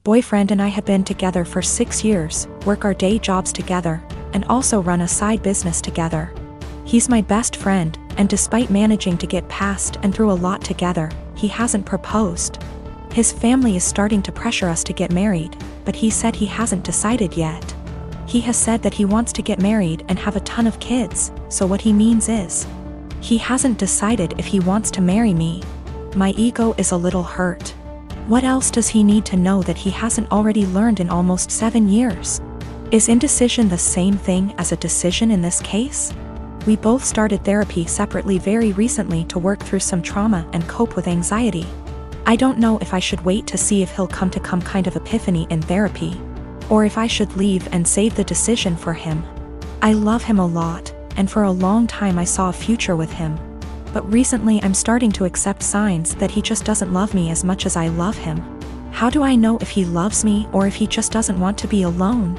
Boyfriend and I have been together for 6 years, work our day jobs together, and also run a side business together. He's my best friend, and despite managing to get past and through a lot together, he hasn't proposed. His family is starting to pressure us to get married, but he said he hasn't decided yet. He has said that he wants to get married and have a ton of kids, so what he means is, he hasn't decided if he wants to marry me. My ego is a little hurt. What else does he need to know that he hasn't already learned in almost 7 years? Is indecision the same thing as a decision in this case? We both started therapy separately very recently to work through some trauma and cope with anxiety. I don't know if I should wait to see if he'll come to kind of epiphany in therapy, or if I should leave and save the decision for him. I love him a lot, and for a long time I saw a future with him. But recently I'm starting to accept signs that he just doesn't love me as much as I love him. How do I know if he loves me or if he just doesn't want to be alone?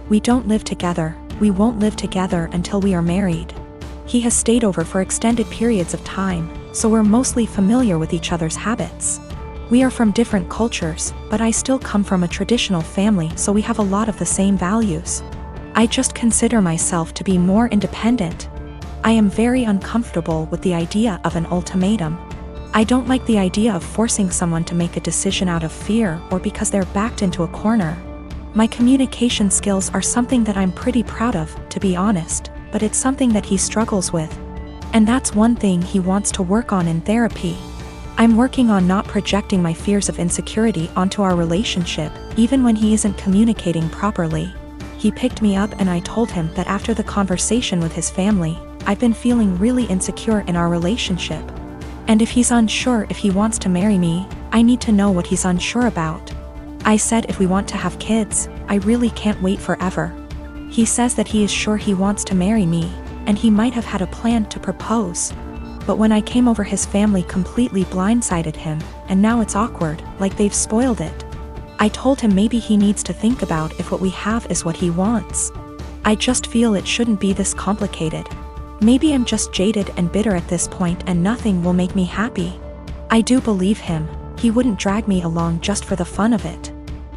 We don't live together, we won't live together until we are married. He has stayed over for extended periods of time, so we're mostly familiar with each other's habits. We are from different cultures, but I still come from a traditional family, so we have a lot of the same values. I just consider myself to be more independent. I am very uncomfortable with the idea of an ultimatum. I don't like the idea of forcing someone to make a decision out of fear or because they're backed into a corner. My communication skills are something that I'm pretty proud of, to be honest, but it's something that he struggles with. And that's one thing he wants to work on in therapy. I'm working on not projecting my fears of insecurity onto our relationship, even when he isn't communicating properly. He picked me up and I told him that after the conversation with his family, I've been feeling really insecure in our relationship. And if he's unsure if he wants to marry me, I need to know what he's unsure about. I said if we want to have kids, I really can't wait forever. He says that he is sure he wants to marry me, and he might have had a plan to propose. But when I came over, his family completely blindsided him, and now it's awkward, like they've spoiled it. I told him maybe he needs to think about if what we have is what he wants. I just feel it shouldn't be this complicated. Maybe I'm just jaded and bitter at this point and nothing will make me happy. I do believe him, he wouldn't drag me along just for the fun of it.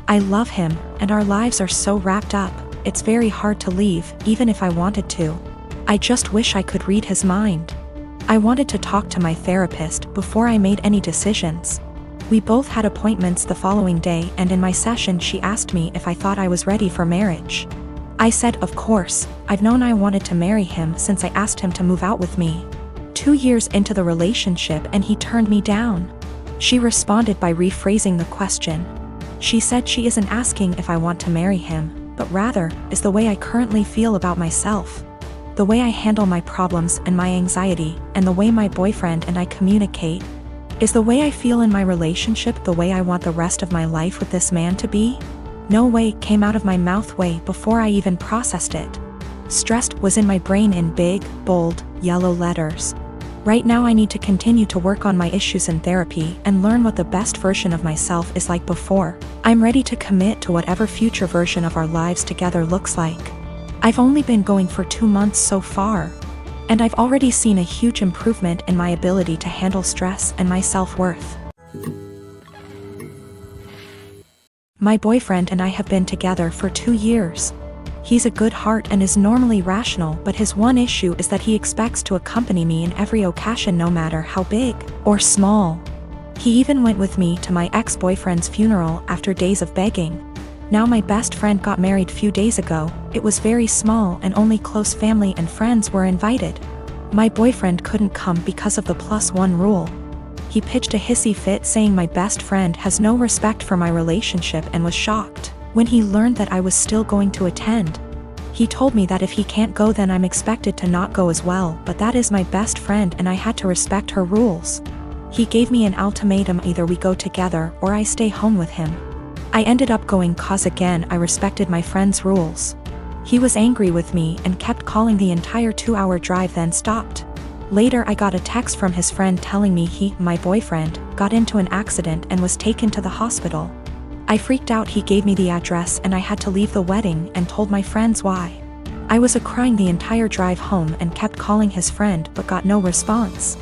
I love him, and our lives are so wrapped up, it's very hard to leave, even if I wanted to. I just wish I could read his mind. I wanted to talk to my therapist before I made any decisions. We both had appointments the following day, and in my session she asked me if I thought I was ready for marriage. I said of course, I've known I wanted to marry him since I asked him to move out with me. 2 years into the relationship and he turned me down. She responded by rephrasing the question. She said she isn't asking if I want to marry him, but rather, is the way I currently feel about myself. The way I handle my problems and my anxiety, and the way my boyfriend and I communicate. Is the way I feel in my relationship the way I want the rest of my life with this man to be? No way came out of my mouth way before I even processed it. Stressed was in my brain in big, bold, yellow letters. Right now I need to continue to work on my issues in therapy and learn what the best version of myself is like before I'm ready to commit to whatever future version of our lives together looks like. I've only been going for 2 months so far, and I've already seen a huge improvement in my ability to handle stress and my self-worth. My boyfriend and I have been together for 2 years. He's a good heart and is normally rational, but his one issue is that he expects to accompany me in every occasion no matter how big or small. He even went with me to my ex-boyfriend's funeral after days of begging. Now my best friend got married few days ago. It was very small and only close family and friends were invited. My boyfriend couldn't come because of the +1 rule. He pitched a hissy fit saying my best friend has no respect for my relationship and was shocked when he learned that I was still going to attend. He told me that if he can't go then I'm expected to not go as well, but that is my best friend and I had to respect her rules. He gave me an ultimatum: either we go together or I stay home with him. I ended up going cause again I respected my friend's rules. He was angry with me and kept calling the entire 2-hour drive, then stopped. Later I got a text from his friend telling me he, my boyfriend, got into an accident and was taken to the hospital. I freaked out. He gave me the address and I had to leave the wedding and told my friends why. I was crying the entire drive home and kept calling his friend but got no response.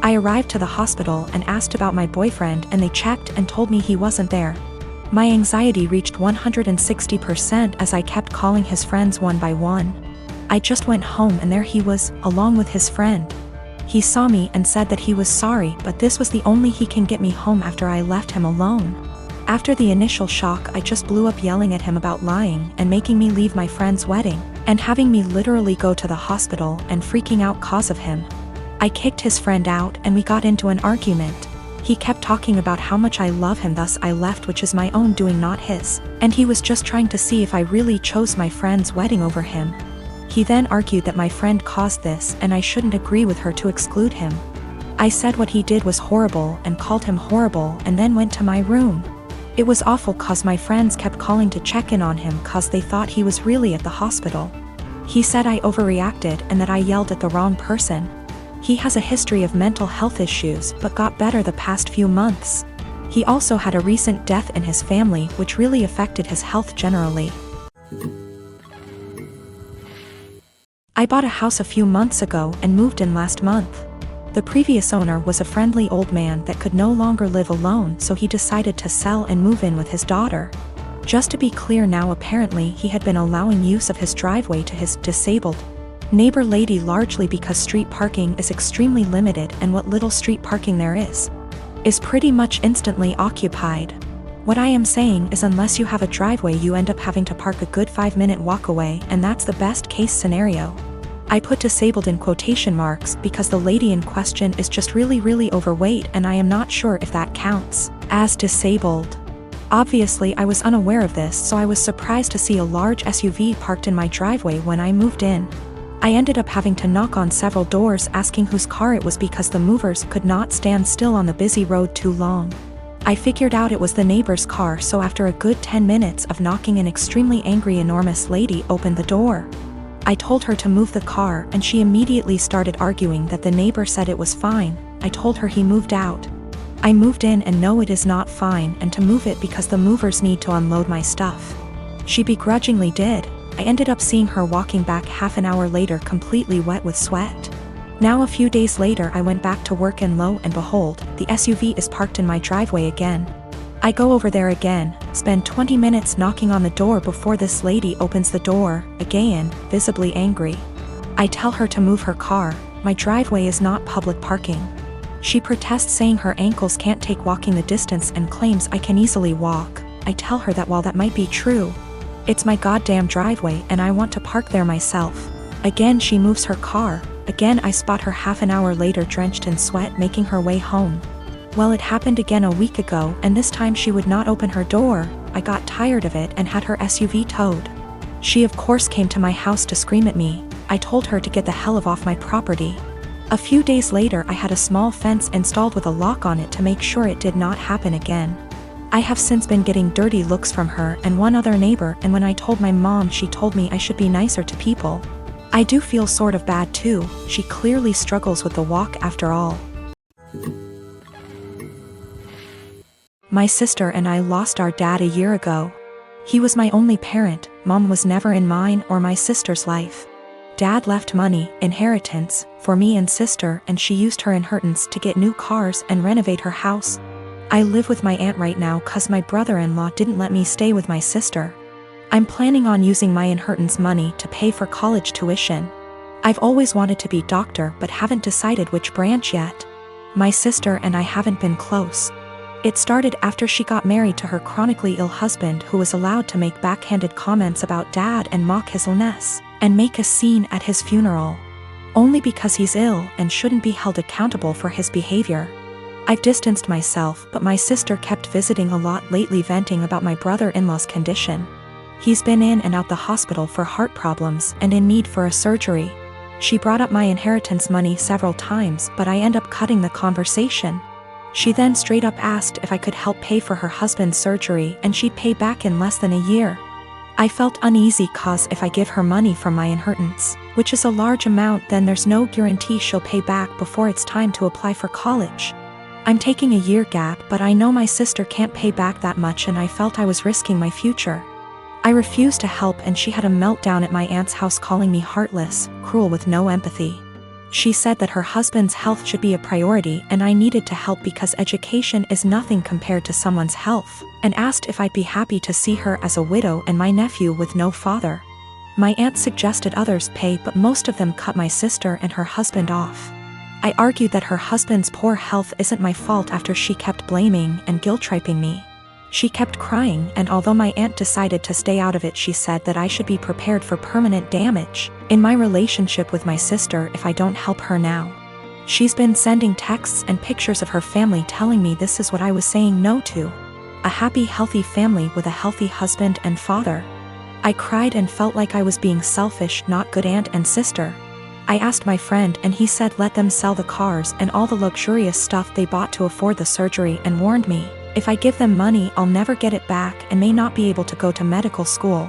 I arrived to the hospital and asked about my boyfriend and they checked and told me he wasn't there. My anxiety reached 160% as I kept calling his friends one by one. I just went home and there he was, along with his friend. He saw me and said that he was sorry, but this was the only he can get me home after I left him alone. After the initial shock, I just blew up yelling at him about lying and making me leave my friend's wedding, and having me literally go to the hospital and freaking out cause of him. I kicked his friend out and we got into an argument. He kept talking about how much I love him, thus I left, which is my own doing, not his, and he was just trying to see if I really chose my friend's wedding over him. He then argued that my friend caused this and I shouldn't agree with her to exclude him. I said what he did was horrible and called him horrible and then went to my room. It was awful cause my friends kept calling to check in on him cause they thought he was really at the hospital. He said I overreacted and that I yelled at the wrong person. He has a history of mental health issues but got better the past few months. He also had a recent death in his family which really affected his health generally. I bought a house a few months ago and moved in last month. The previous owner was a friendly old man that could no longer live alone, so he decided to sell and move in with his daughter. Just to be clear now, apparently he had been allowing use of his driveway to his disabled neighbor lady, largely because street parking is extremely limited and what little street parking there is pretty much instantly occupied. What I am saying is unless you have a driveway you end up having to park a good 5-minute walk away, and that's the best case scenario. I put disabled in quotation marks because the lady in question is just really overweight and I am not sure if that counts as disabled. Obviously I was unaware of this, so I was surprised to see a large SUV parked in my driveway when I moved in. I ended up having to knock on several doors asking whose car it was because the movers could not stand still on the busy road too long. I figured out it was the neighbor's car, so after a good 10 minutes of knocking, an extremely angry enormous lady opened the door. I told her to move the car and she immediately started arguing that the neighbor said it was fine. I told her he moved out. I moved in and no, it is not fine, and to move it because the movers need to unload my stuff. She begrudgingly did. I ended up seeing her walking back half an hour later completely wet with sweat. Now a few days later I went back to work and lo and behold, the SUV is parked in my driveway again. I go over there again, spend 20 minutes knocking on the door before this lady opens the door, again, visibly angry. I tell her to move her car. My driveway is not public parking. She protests, saying her ankles can't take walking the distance and claims I can easily walk. I tell her that while that might be true, it's my goddamn driveway and I want to park there myself. Again she moves her car. Again I spot her half an hour later drenched in sweat making her way home. Well, it happened again a week ago and this time she would not open her door. I got tired of it and had her SUV towed. She of course came to my house to scream at me. I told her to get the hell off my property. A few days later I had a small fence installed with a lock on it to make sure it did not happen again. I have since been getting dirty looks from her and one other neighbor, and when I told my mom she told me I should be nicer to people. I do feel sort of bad too. She clearly struggles with the walk after all. My sister and I lost our dad a year ago. He was my only parent. Mom was never in mine or my sister's life. Dad left money, inheritance, for me and sister, and she used her inheritance to get new cars and renovate her house. I live with my aunt right now cause my brother-in-law didn't let me stay with my sister. I'm planning on using my inheritance money to pay for college tuition. I've always wanted to be doctor but haven't decided which branch yet. My sister and I haven't been close. It started after she got married to her chronically ill husband, who was allowed to make backhanded comments about dad and mock his illness, and make a scene at his funeral. Only because he's ill and shouldn't be held accountable for his behavior. I've distanced myself, but my sister kept visiting a lot lately, venting about my brother-in-law's condition. He's been in and out the hospital for heart problems and in need for a surgery. She brought up my inheritance money several times, but I end up cutting the conversation. She then straight up asked if I could help pay for her husband's surgery and she'd pay back in less than a year. I felt uneasy cause if I give her money from my inheritance, which is a large amount, then there's no guarantee she'll pay back before it's time to apply for college. I'm taking a year gap, but I know my sister can't pay back that much and I felt I was risking my future. I refused to help and she had a meltdown at my aunt's house calling me heartless, cruel with no empathy. She said that her husband's health should be a priority and I needed to help because education is nothing compared to someone's health, and asked if I'd be happy to see her as a widow and my nephew with no father. My aunt suggested others pay, but most of them cut my sister and her husband off. I argued that her husband's poor health isn't my fault after she kept blaming and guilt-tripping me. She kept crying, and although my aunt decided to stay out of it, she said that I should be prepared for permanent damage in my relationship with my sister if I don't help her now. She's been sending texts and pictures of her family telling me this is what I was saying no to. A happy, healthy family with a healthy husband and father. I cried and felt like I was being selfish, not good aunt and sister. I asked my friend and he said let them sell the cars and all the luxurious stuff they bought to afford the surgery, and warned me, if I give them money I'll never get it back and may not be able to go to medical school.